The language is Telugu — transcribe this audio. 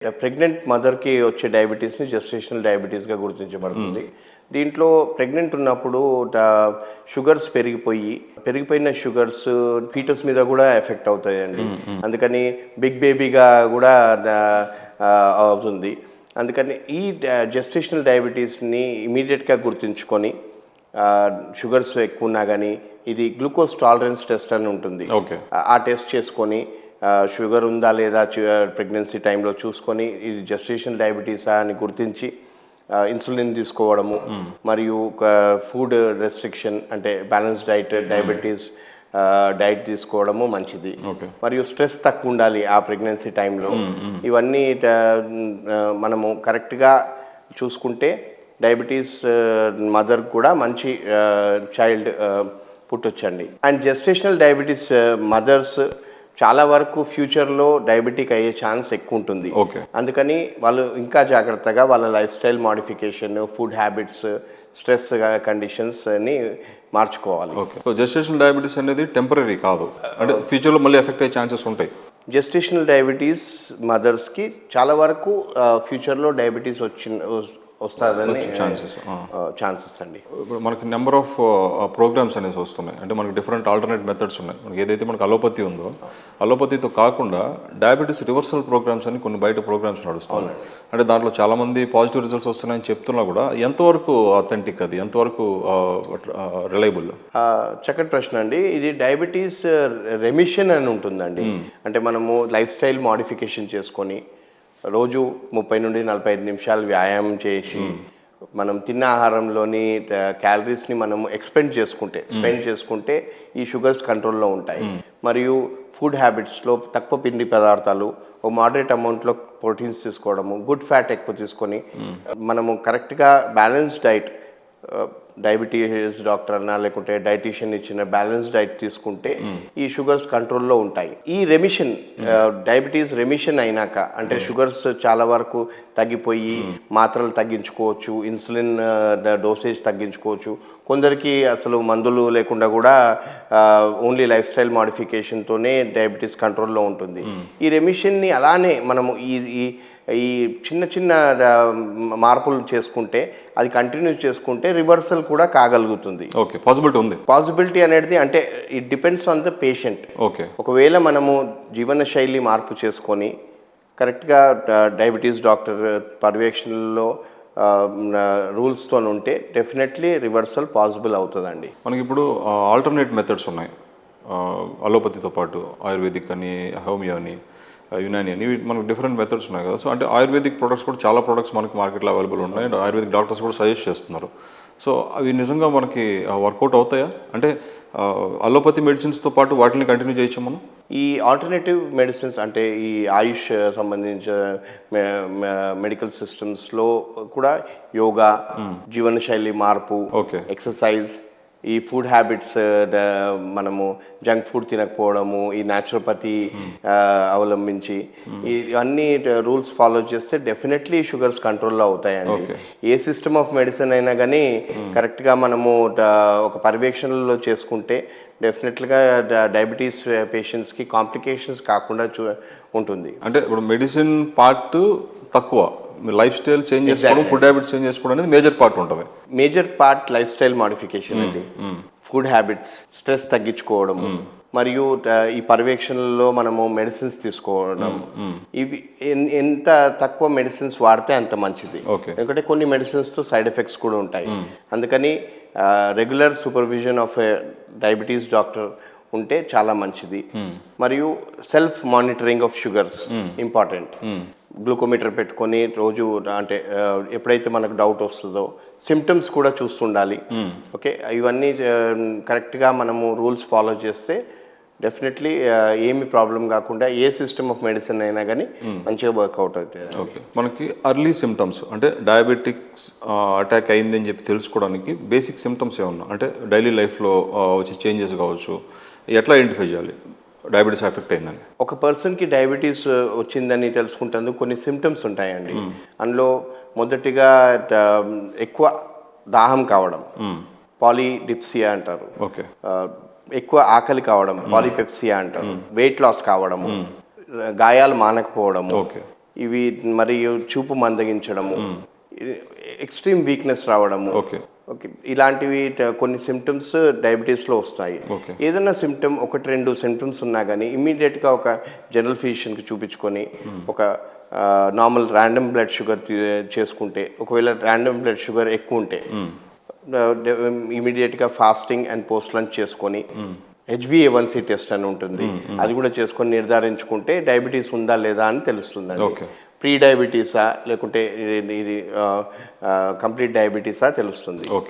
ప్రెగ్నెంట్ మదర్కి వచ్చే డయాబెటీస్ని జెస్టేషనల్ డయాబెటీస్గా గుర్తించబడుతుంది. దీంట్లో ప్రెగ్నెంట్ ఉన్నప్పుడు షుగర్స్ పెరిగిపోయిన షుగర్స్ ఫీటస్ మీద కూడా ఎఫెక్ట్ అవుతాయండి. అందుకని బిగ్ బేబీగా కూడా అవుతుంది. అందుకని ఈ జెస్టేషనల్ డయాబెటీస్ని ఇమీడియట్గా గుర్తుంచుకొని షుగర్స్ ఎక్కువ ఉన్నా కానీ ఇది గ్లూకోజ్ టాలరెన్స్ టెస్ట్ అని ఉంటుంది. ఆ టెస్ట్ చేసుకొని షుగర్ ఉందా లేదా ప్రెగ్నెన్సీ టైంలో చూసుకొని ఇది జెస్టేషనల్ డయాబెటీసా అని గుర్తించి ఇన్సులిన్ తీసుకోవడము, మరియు ఫుడ్ రెస్ట్రిక్షన్ అంటే బ్యాలెన్స్ డైట్, డయాబెటీస్ డైట్ తీసుకోవడము మంచిది. మరియు స్ట్రెస్ తక్కువ ఉండాలి ఆ ప్రెగ్నెన్సీ టైంలో. ఇవన్నీ మనము కరెక్ట్గా చూసుకుంటే డయాబెటీస్ మదర్ కూడా మంచి చైల్డ్ పుట్టొచ్చండి. అండ్ జెస్టేషనల్ డయాబెటీస్ మదర్స్ చాలా వరకు ఫ్యూచర్లో డయాబెటిక్ అయ్యే ఛాన్స్ ఎక్కువ ఉంటుంది. అందుకని వాళ్ళు ఇంకా జాగ్రత్తగా వాళ్ళ life style modification, food habits, stress కండిషన్స్ని మార్చుకోవాలి. సో జెస్టేషనల్ డయాబెటీస్ అనేది టెంపరీ కాదు, అంటే ఫ్యూచర్లో మళ్ళీ ఎఫెక్ట్ అయ్యే ఛాన్సెస్ ఉంటాయి. జెస్టేషనల్ డయాబెటీస్ మదర్స్కి చాలా వరకు ఫ్యూచర్లో డయాబెటీస్ వస్తుందని ఛాన్సెస్ అండి. ఇప్పుడు మనకి నెంబర్ ఆఫ్ ప్రోగ్రామ్స్ అనేసి వస్తున్నాయి, అంటే మనకి డిఫరెంట్ ఆల్టర్నేట్ మెథడ్స్ ఉన్నాయి. మనకి ఏదైతే మనకి అలోపతి ఉందో, అలోపతితో కాకుండా డయాబెటీస్ రివర్సల్ ప్రోగ్రామ్స్ అని కొన్ని బయట ప్రోగ్రామ్స్ నడుస్తున్నాయి. అంటే దాంట్లో చాలామంది పాజిటివ్ రిజల్ట్స్ వస్తున్నాయని చెప్తున్నా కూడా ఎంతవరకు అథెంటిక్, అది ఎంతవరకు రిలయబుల్? చక్కటి ప్రశ్న అండి. ఇది డయాబెటీస్ రెమిషన్ అని ఉంటుందండి. అంటే మనము లైఫ్ స్టైల్ మాడిఫికేషన్ చేసుకొని రోజు 30 నుండి 45 నిమిషాలు వ్యాయామం చేసి మనం తిన్న ఆహారంలోని క్యాలరీస్ని మనం స్పెండ్ చేసుకుంటే ఈ షుగర్స్ కంట్రోల్లో ఉంటాయి. మరియు ఫుడ్ హ్యాబిట్స్లో తక్కువ పిండి పదార్థాలు, ఓ మోడరేట్ అమౌంట్లో ప్రోటీన్స్ తీసుకోవడము, గుడ్ ఫ్యాట్ ఎక్కువ తీసుకొని మనము కరెక్ట్గా బ్యాలెన్స్ డైట్, డయాబెటీస్ డాక్టర్ అన్నా లేకుంటే డైటీషియన్ ఇచ్చిన బ్యాలెన్స్ డైట్ తీసుకుంటే ఈ షుగర్స్ కంట్రోల్లో ఉంటాయి. ఈ రెమిషన్, డయాబెటీస్ రెమిషన్ అయినాక అంటే షుగర్స్ చాలా వరకు తగ్గిపోయి మాత్రలు తగ్గించుకోవచ్చు, ఇన్సులిన్ డోసేజ్ తగ్గించుకోవచ్చు. కొందరికి అసలు మందులు లేకుండా కూడా ఓన్లీ లైఫ్ స్టైల్ మాడిఫికేషన్తోనే డయాబెటీస్ కంట్రోల్లో ఉంటుంది. ఈ రెమిషన్ని అలానే మనము ఈ చిన్న చిన్న మార్పులు చేసుకుంటే, అది కంటిన్యూ చేసుకుంటే రివర్సల్ కూడా కాగలుగుతుంది. పాసిబిలిటీ అనేది అంటే it depends on the patient. ఒకవేళ మనము జీవన శైలి మార్పు చేసుకొని కరెక్ట్గా డయాబెటీస్ డాక్టర్ పర్యవేక్షణలో రూల్స్తో ఉంటే డెఫినెట్లీ రివర్సల్ పాసిబుల్ అవుతుందండి. మనకి ఇప్పుడు ఆల్టర్నేట్ మెథడ్స్ ఉన్నాయి, అలోపతితో పాటు ఆయుర్వేదిక్ అని, హోమియో అని, యునాని అని, మనకు డిఫరెంట్ మెథడ్స్ ఉన్నాయి కదా. సో అంటే ఆయుర్వేదిక్ ప్రొడక్ట్స్ కూడా చాలా ప్రొడక్ట్స్ మనకి మార్కెట్లో అవైలబుల్ ఉన్నాయి, అండ్ ఆయుర్వేదిక్ డాక్టర్స్ కూడా సజెస్ట్ చేస్తున్నారు. సో అవి నిజంగా మనకి వర్కౌట్ అవుతాయా? అంటే అలోపతి మెడిసిన్స్తో పాటు వాటిని కంటిన్యూ చేయొచ్చు మనం? ఈ ఆల్టర్నేటివ్ మెడిసిన్స్ అంటే ఈ ఆయుష్ సంబంధించిన మెడికల్ సిస్టమ్స్లో కూడా యోగా, జీవనశైలి మార్పు, ఎక్సర్సైజ్, ఈ ఫుడ్ హ్యాబిట్స్, మనము జంక్ ఫుడ్ తినకపోవడము, ఈ న్యాచురోపతి అవలంబించి ఇవన్నీ రూల్స్ ఫాలో చేస్తే డెఫినెట్లీ షుగర్స్ కంట్రోల్లో అవుతాయండి. ఏ సిస్టమ్ ఆఫ్ మెడిసిన్ అయినా కానీ కరెక్ట్గా మనము ఒక పర్యవేక్షణలో చేసుకుంటే డెఫినెట్గా డయాబెటీస్ పేషెంట్స్కి కాంప్లికేషన్స్ కాకుండా ఉంటుంది. అంటే ఇప్పుడు మెడిసిన్ పార్ట్ తక్కువ, లైఫ్ స్టైల్ చేంజ్ చేసుకోవడం, ఫుడ్ హ్యాబిట్స్ చేంజ్ చేసుకోవడం అనేది మేజర్ పార్ట్ ఉంటుంది. Major part life style modification అండి. ఫుడ్ హ్యాబిట్స్, స్ట్రెస్ తగ్గించుకోవడము, మరియు ఈ పర్యవేక్షణలో మనము మెడిసిన్స్ తీసుకోవడం, ఇవి ఎంత తక్కువ మెడిసిన్స్ వాడితే అంత మంచిది. ఎందుకంటే కొన్ని మెడిసిన్స్తో సైడ్ ఎఫెక్ట్స్ కూడా ఉంటాయి. అందుకని regular supervision of diabetes doctor ఉంటే చాలా మంచిది. మరియు self monitoring of sugars important. Glucometer పెట్టుకొని రోజు, అంటే ఎప్పుడైతే మనకు డౌట్ వస్తుందో సిమ్టమ్స్ కూడా చూస్తుండాలి. ఇవన్నీ కరెక్ట్గా మనము రూల్స్ ఫాలో చేస్తే డెఫినెట్లీ ఏమి ప్రాబ్లం కాకుండా ఏ సిస్టమ్ ఆఫ్ మెడిసిన్ అయినా కానీ మంచిగా వర్కౌట్ అవుతుంది. మనకి అర్లీ సిమ్టమ్స్ అంటే డయాబెటిక్స్ అటాక్ అయిందని చెప్పి తెలుసుకోవడానికి బేసిక్ సిమ్టమ్స్ ఏమన్నా, అంటే డైలీ లైఫ్లో వచ్చే చేంజెస్ కావచ్చు, ఎట్లా ఐడెంటిఫై చేయాలి డయాబెటీస్ ఎఫెక్ట్ అయిందని? ఒక పర్సన్కి డయాబెటీస్ వచ్చిందని తెలుసుకుంటేందుకు కొన్ని సిమ్టమ్స్ ఉంటాయండి. అందులో మొదటిగా ఎక్కువ దాహం కావడం, పాలిడిప్సియా అంటారు. ఎక్కువ ఆకలి కావడం, పాలిపెప్సియా అంటారు. వెయిట్ లాస్ కావడము, గాయాలు మానకపోవడము, ఇవి మరియు చూపు మందగించడము, ఎక్స్ట్రీమ్ వీక్నెస్ రావడము, ఓకే ఓకే, ఇలాంటివి కొన్ని సిమ్టమ్స్ డయాబెటీస్లో వస్తాయి. ఓకే ఏదైనా సిమ్టమ్ 1-2 సిమ్టమ్స్ ఉన్నా కానీ ఇమ్మీడియట్గా ఒక జనరల్ ఫిజిషియన్కి చూపించుకొని ఒక నార్మల్ ర్యాండమ్ బ్లడ్ షుగర్ చేసుకుంటే, ఒకవేళ ర్యాండమ్ బ్లడ్ షుగర్ ఎక్కువ ఉంటే ఇమీడియట్గా ఫాస్టింగ్ అండ్ పోస్ట్ లంచ్ చేసుకొని HbA1c టెస్ట్ అని ఉంటుంది, అది కూడా చేసుకొని నిర్ధారించుకుంటే డయాబెటీస్ ఉందా లేదా అని తెలుస్తుందండి. ఓకే ప్రీ డయాబెటీసా లేకుంటే ఇది కంప్లీట్ డయాబెటీసా తెలుస్తుంది. ఓకే